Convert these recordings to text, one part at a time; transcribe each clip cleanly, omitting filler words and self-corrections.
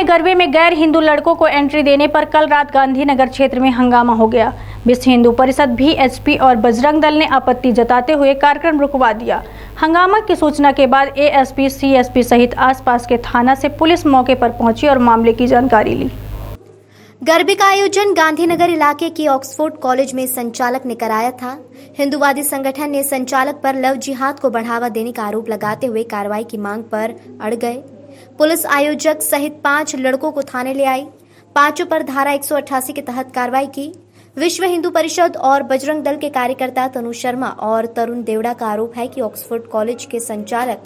गरबे में गैर हिंदू लड़कों को एंट्री देने पर कल रात गांधीनगर क्षेत्र में हंगामा हो गया। विश्व हिंदू परिषद VHP और बजरंग दल ने आपत्ति जताते हुए कार्यक्रम रुकवा दिया। हंगामा की सूचना के बाद ASP, CSP सहित आसपास के थाना से पुलिस मौके पर पहुंची और मामले की जानकारी ली। गरबे का आयोजन गांधीनगर इलाके के ऑक्सफोर्ड कॉलेज में संचालक ने कराया था। हिंदूवादी संगठन ने संचालक पर लव जिहाद को बढ़ावा देने का आरोप लगाते हुए कार्रवाई की मांग पर अड़ गए। पुलिस आयोजक सहित 5 लड़कों को थाने ले आई। पांचों पर धारा 188 के तहत कार्रवाई की। विश्व हिंदू परिषद और बजरंग दल के कार्यकर्ता तनु शर्मा और तरुण देवड़ा का आरोप है कि ऑक्सफोर्ड कॉलेज के संचालक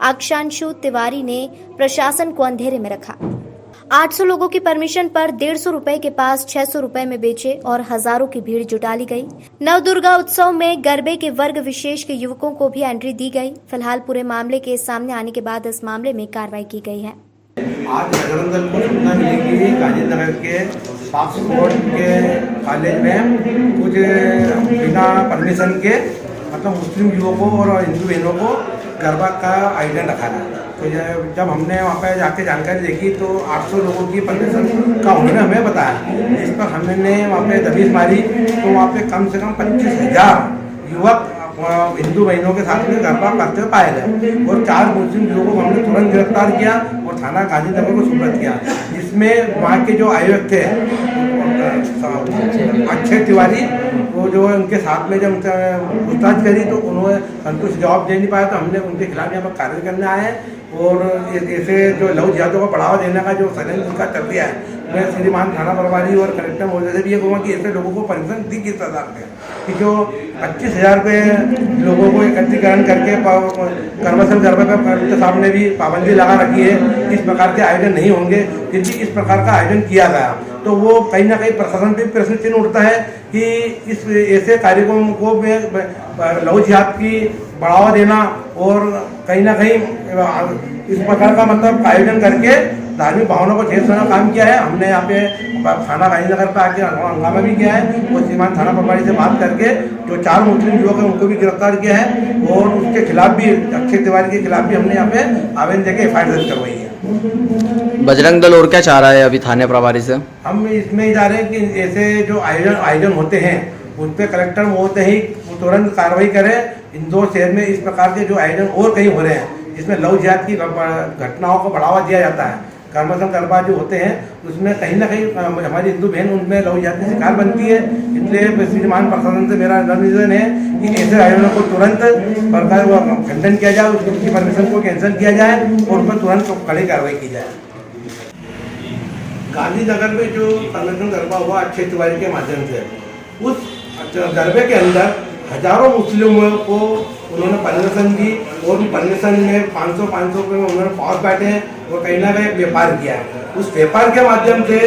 आकांक्षु तिवारी ने प्रशासन को अंधेरे में रखा। 800 लोगों की परमिशन पर 150 रुपए के पास 600 रुपए में बेचे और हजारों की भीड़ जुटा ली गई। नवदुर्गा उत्सव में गरबे के वर्ग विशेष के युवकों को भी एंट्री दी गई। फिलहाल पूरे मामले के सामने आने के बाद इस मामले में कार्रवाई की गई है। आज बजरंग दल को सूचना मिली कि गांधीनगर के ऑक्सफोर्ड के कॉलेज में कुछ बिना परमिशन के मतलब मुस्लिम युवकों और हिंदू बहनों को गरबा का आयोजन रखा था। तो जब हमने वहाँ पर जाके जानकारी देखी तो 800 लोगों की परमिशन का उन्होंने हमें बताया। इस पर हमने वहाँ पे दबिश मारी तो वहाँ पे कम से कम 25,000 युवक हिंदू बहनों के साथ में गरबा करते हुए पाए गए और 4 मुस्लिम युवकों को हमने तुरंत गिरफ्तार किया और थाना गांधीनगर को सुपुर्द किया। जिसमें वहाँ के जो आयोजक थे अक्षय तिवारी, वो जो उनके साथ में जब पूछताछ करी तो उन्होंने संतुष्ट जवाब दे नहीं पाया, तो हमने उनके खिलाफ यहाँ पर कार्रवाई करने आए हैं। और ऐसे जो लव जिहादों को बढ़ावा देने का जो षड्यंत्र उनका चल रहा है, मैं श्रीमान थाना प्रभारी और कलेक्टर महोदय से भी ये कहूँगा कि ऐसे लोगों को परमिशन दी किस प्रकार से कि जो 25,000 रुपये लोगों को एकत्रीकरण करके कर्मशल गरबे पर के सामने भी पाबंदी लगा रखी है, इस प्रकार के आयोजन नहीं होंगे, फिर भी इस प्रकार का आयोजन किया गया, तो वो कहीं ना कहीं प्रशासन पे प्रश्न चिन्ह उठता है कि इस ऐसे कार्यक्रम को लव जिहाद की बढ़ावा देना और कहीं ना कहीं इस प्रकार का मतलब आयोजन करके धार्मिक भावना को ठेस देने का काम किया है। हमने यहाँ पे थाना गांधीनगर पे आके हंगामा भी किया है और श्रीमान थाना प्रभारी से बात करके जो 4 मुस्लिम युवक हैं उनको भी गिरफ्तार किया है और उसके खिलाफ भी अक्षय तिवारी के खिलाफ भी हमने यहाँ पे आवेदन देके FIR दर्ज करवाई है। बजरंग दल और क्या चाह रहा है अभी थाने प्रभारी से? हम इसमें ही जा रहे हैं कि ऐसे जो आयोजन होते हैं उन पर कलेक्टर होते ही तुरंत कार्रवाई करें। इंदौर शहर में इस प्रकार के जो आयोजन और कहीं हो रहे हैं जिसमें लव जिहाद की घटनाओं को बढ़ावा दिया जाता है, कर्मशल गरबा जो होते हैं उसमें कहीं ना कहीं हमारी हिंदू बहन उनमें लव जिहाद की शिकार बनती है। इसलिए श्रीमान प्रशासन से मेरा निवेदन है कि ऐसे आयोजनों को तुरंत खंडन किया जाए, उसकी परमिशन को कैंसिल किया जाए और उन पर तुरंत कड़ी कार्रवाई की जाए। गांधीनगर में जो कर्मशल गरबा हुआ अक्षय तिवारी के माध्यम से, उस गरबे के अंदर हजारों मुस्लिमों को उन्होंने परमिशन दी और परमिशन में 500 रुपये में उन्होंने पास बैठे हैं और कहीं ना कहीं व्यापार किया है। उस व्यापार के माध्यम से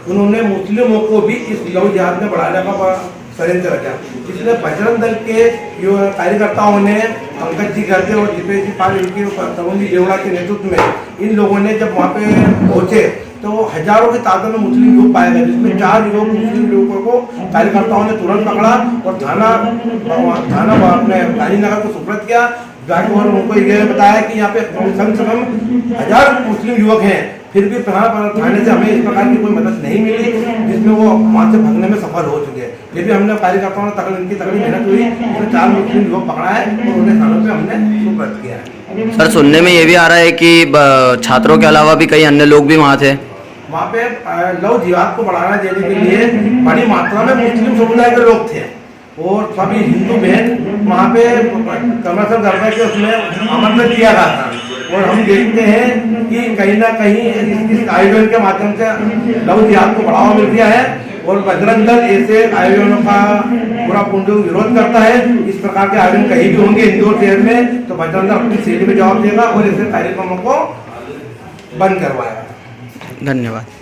उन्होंने मुस्लिमों को भी इस लव जिहाद में बढ़ाने का षड्यंत्र रचा। इसलिए बजरंग दल के कार्यकर्ताओं ने पंकज जी करते और दीपेश जी पाल इनकी तरुण देवड़ा के नेतृत्व में इन लोगों ने जब वहाँ पे पहुँचे तो हजारों की तादाद में मुस्लिम युवक पाए गए, जिसमें 4 युवक मुस्लिम युवकों को कार्यकर्ताओं ने तुरंत पकड़ा और थाना अपने गांधीनगर को सुपुर्द किया। और उनको ये बताया कि यहाँ पे कम से कम 1000 मुस्लिम युवक हैं, फिर भी थाने से हमें इस प्रकार की कोई मदद नहीं मिली, जिसमें वो वहाँ से भागने में सफल हो चुके हैं। ये भी हमने कार्यकर्ताओं ने इनकी तगड़ी मेहनत हुई, इसमें 4 मुस्लिम युवक पकड़ा है और उन्हें थानों पे हमने सुपुर्द किया है। सर, सुनने में ये भी आ रहा है कि छात्रों के अलावा भी कई अन्य लोग भी वहाँ थे। वहाँ पे लव जिहाद को बढ़ावा देने के लिए बड़ी मात्रा में मुस्लिम समुदाय के लोग थे और सभी हिंदू बहन वहाँ पे कर्मशल गरबा के उसमें आमंत्रित किया गया था। और हम देखते हैं कि कहीं ना कहीं इस आयोजन के माध्यम से लव जिहाद को बढ़ावा मिल गया है और बजरंग दल ऐसे आयोजनों का पूरा पूर्ण विरोध करता है। इस प्रकार के आयोजन कहीं भी होंगे इंदौर शहर में तो बजरंग दल अपनी शैली में जवाब देगा और ऐसे कार्यक्रमों को बंद करवाएगा। धन्यवाद।